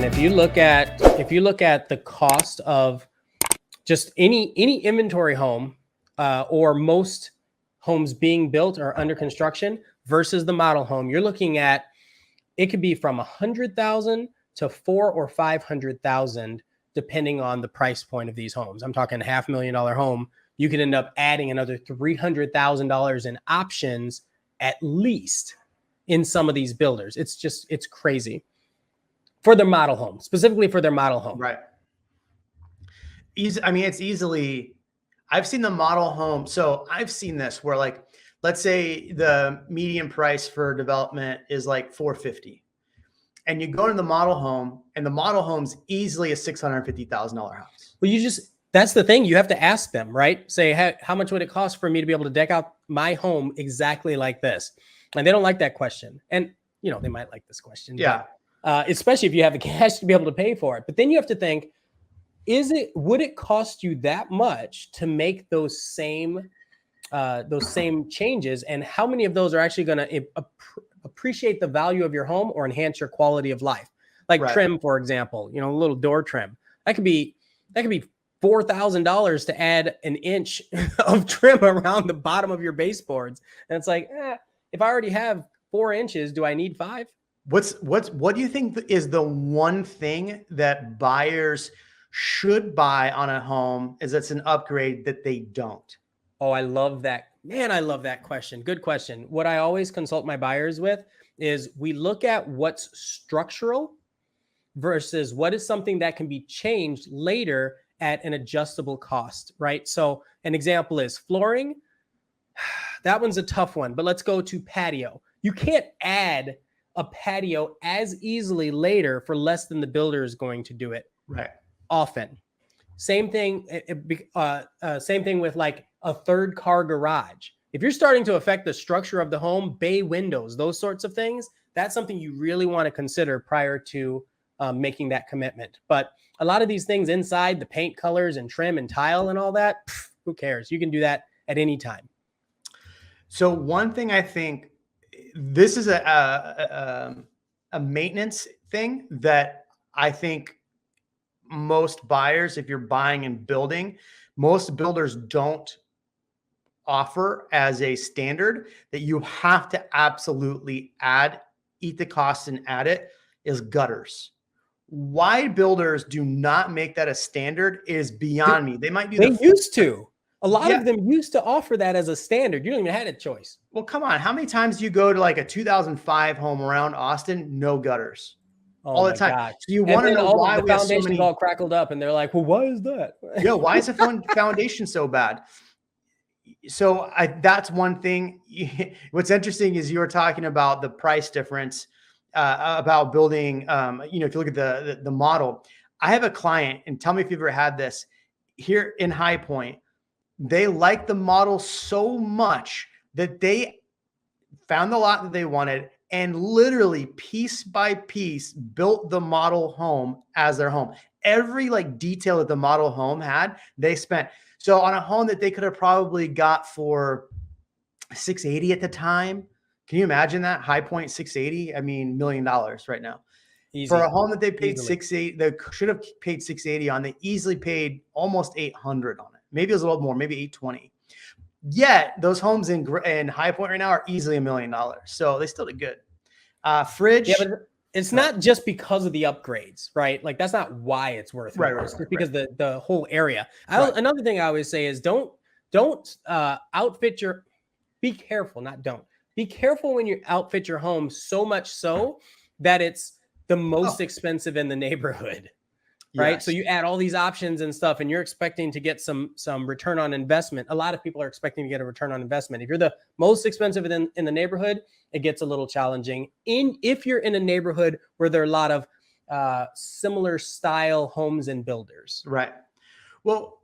man. If you look at the cost of just any inventory home or most homes being built or under construction versus the model home, you're looking at it could be from 100,000 to 400,000 or 500,000 depending on the price point of these homes. I'm talking $500,000 home. You could end up adding another $300,000 in options at least in some of these builders. It's crazy for their model home, specifically for their model home. Right. I mean, it's easily, I've seen the model home. So I've seen this where, like, let's say the median price for development is like 450, and you go to the model home, and the model home's easily a $650,000 house. Well, that's the thing. You have to ask them, right? Say, how much would it cost for me to be able to deck out my home exactly like this? And they don't like that question. And, they might like this question. Yeah. But, especially if you have the cash to be able to pay for it. But then you have to think, would it cost you that much to make those same changes? And how many of those are actually going to appreciate the value of your home or enhance your quality of life? Like trim, for example, a little door trim. That could be $4,000 to add an inch of trim around the bottom of your baseboards. And it's like, if I already have 4 inches, do I need 5? What do you think is the one thing that buyers should buy on a home is that's an upgrade that they don't? Oh, I love that. Man, I love that question. Good question. What I always consult my buyers with is we look at what's structural versus what is something that can be changed later at an adjustable cost, right? So an example is flooring. That one's a tough one, but let's go to patio. You can't add a patio as easily later for less than the builder is going to do it. Right. Often. Same thing with like a third car garage. If you're starting to affect the structure of the home, bay windows, those sorts of things, that's something you really want to consider prior to making that commitment. But a lot of these things inside, the paint colors and trim and tile and all that, who cares? You can do that at any time. So one thing I think, this is a maintenance thing that I think most buyers, if you're buying and building, most builders don't offer as a standard that you have to absolutely eat the cost and add it, is gutters. Why builders do not make that a standard is beyond me. They might do. They used to. A lot of them used to offer that as a standard. You don't even have a choice. Well, come on. How many times do you go to like a 2005 home around Austin? No gutters. All the time. Gosh. So you want to know why the foundation's all crackled up, and they're like, "Well, why is that?" Yeah, why is the foundation so bad? So that's one thing. What's interesting is you were talking about the price difference about building. If you look at the model, I have a client, and tell me if you've ever had this here in High Point. They like the model so much that they found the lot that they wanted and literally piece by piece built the model home as their home. Every detail that the model home had, they spent. So on a home that they could have probably got for $680 at the time. Can you imagine that? High Point $680? I mean, $1 million right now. Easy. For a home that they paid $680, they should have paid $680 on, they easily paid almost $800 on it. Maybe it was a little more, maybe $820. Yet those homes in High Point right now are easily $1 million. So they still did good. Fridge. Yeah, but it's not just because of the upgrades, right? Like that's not why it's worth it. It's just because the whole area. Another thing I always say is don't outfit your, be careful when you outfit your home so much so that it's the most expensive in the neighborhood. Right. Yes. So you add all these options and stuff, and you're expecting to get some return on investment. A lot of people are expecting to get a return on investment. If you're the most expensive in the neighborhood, it gets a little challenging. If you're in a neighborhood where there are a lot of similar style homes and builders. Right. Well,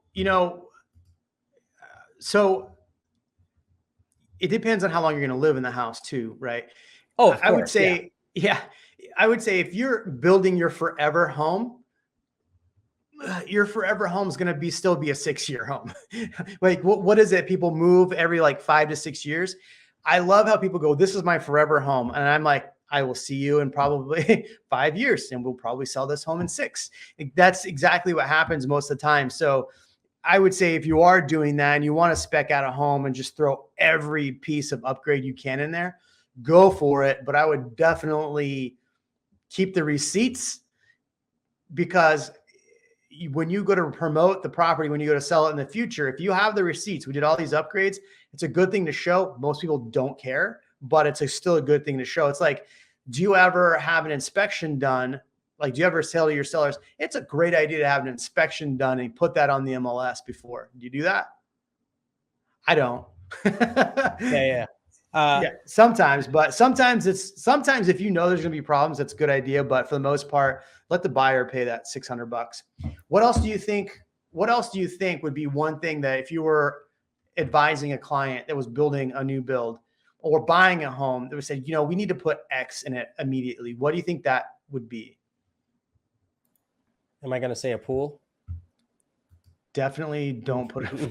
so it depends on how long you're going to live in the house too, right? Oh, of course, I would say, I would say if you're building your forever home, your forever home is going to still be a 6-year home. Like what is it? People move every 5 to 6 years. I love how people go, this is my forever home. And I'm like, I will see you in probably 5 years and we'll probably sell this home in 6. That's exactly what happens most of the time. So I would say if you are doing that and you want to spec out a home and just throw every piece of upgrade you can in there, go for it. But I would definitely keep the receipts, because when you go to promote the property, when you go to sell it in the future, if you have the receipts, we did all these upgrades, it's a good thing to show. Most people don't care, but it's still a good thing to show. It's like, do you ever have an inspection done? Like, do you ever say to your sellers, it's a great idea to have an inspection done and put that on the MLS before? Do you do that? I don't. Yeah. Yeah, sometimes, but sometimes if you know there's going to be problems, that's a good idea. But for the most part, let the buyer pay that $600. What else do you think would be one thing that if you were advising a client that was building a new build or buying a home that would say, we need to put X in it immediately? What do you think that would be? Am I going to say a pool? Definitely don't put it.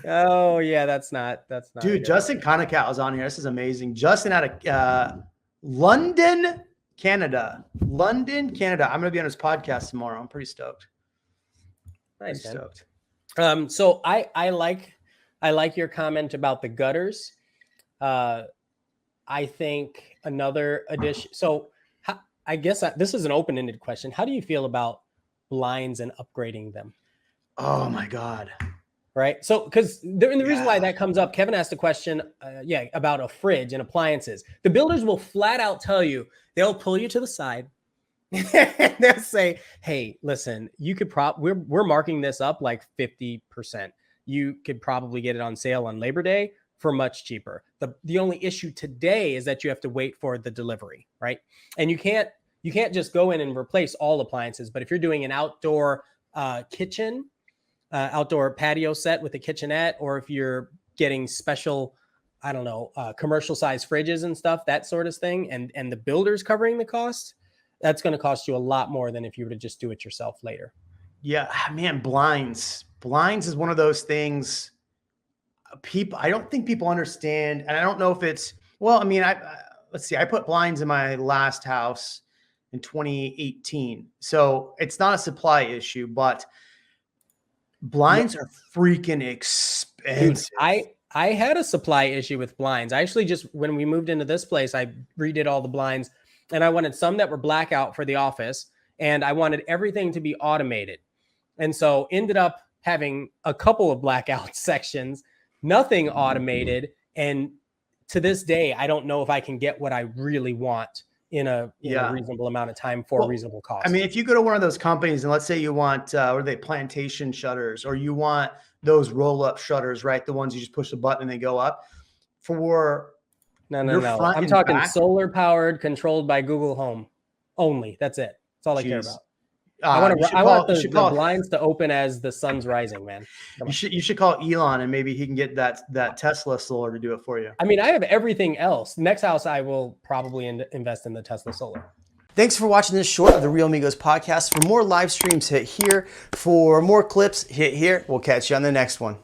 Oh yeah, that's not. Dude, Justin Conacat was on here. This is amazing. Justin out of London, Canada. I'm going to be on his podcast tomorrow. I'm pretty stoked. Nice. Stoked. So I like your comment about the gutters. I think another addition. So I guess this is an open-ended question. How do you feel about blinds and upgrading them? Oh my God. Right. So, because the reason why that comes up, Kevin asked a question, about a fridge and appliances. The builders will flat out tell you, they'll pull you to the side. They'll say, hey, listen, you could we're marking this up like 50%. You could probably get it on sale on Labor Day for much cheaper. The only issue today is that you have to wait for the delivery, right? And you can't just go in and replace all appliances. But if you're doing an outdoor kitchen, outdoor patio set with a kitchenette, or if you're getting special, commercial size fridges and stuff, that sort of thing, and the builder's covering the cost, that's going to cost you a lot more than if you were to just do it yourself later. Yeah, man, blinds is one of those things. I don't think people understand, and I don't know if it's, well, I mean, let's see, I put blinds in my last house in 2018, so it's not a supply issue, but blinds are freaking expensive. Dude, I had a supply issue with blinds. I actually when we moved into this place, I redid all the blinds, and I wanted some that were blackout for the office, and I wanted everything to be automated. And so ended up having a couple of blackout sections, nothing automated. And to this day, I don't know if I can get what I really want in a reasonable amount of time for a reasonable cost. I mean, if you go to one of those companies and let's say you want, what are they, plantation shutters, or you want those roll-up shutters, right? The ones you just push the button and they go up. No. I'm talking solar powered, controlled by Google Home only. That's it. That's all I care about. I want the blinds to open as the sun's rising, man. You should call Elon and maybe he can get that Tesla solar to do it for you. I mean, I have everything else. Next house, I will probably invest in the Tesla solar. Thanks for watching this short of the Real Amigos podcast. For more live streams, hit here. For more clips, hit here. We'll catch you on the next one.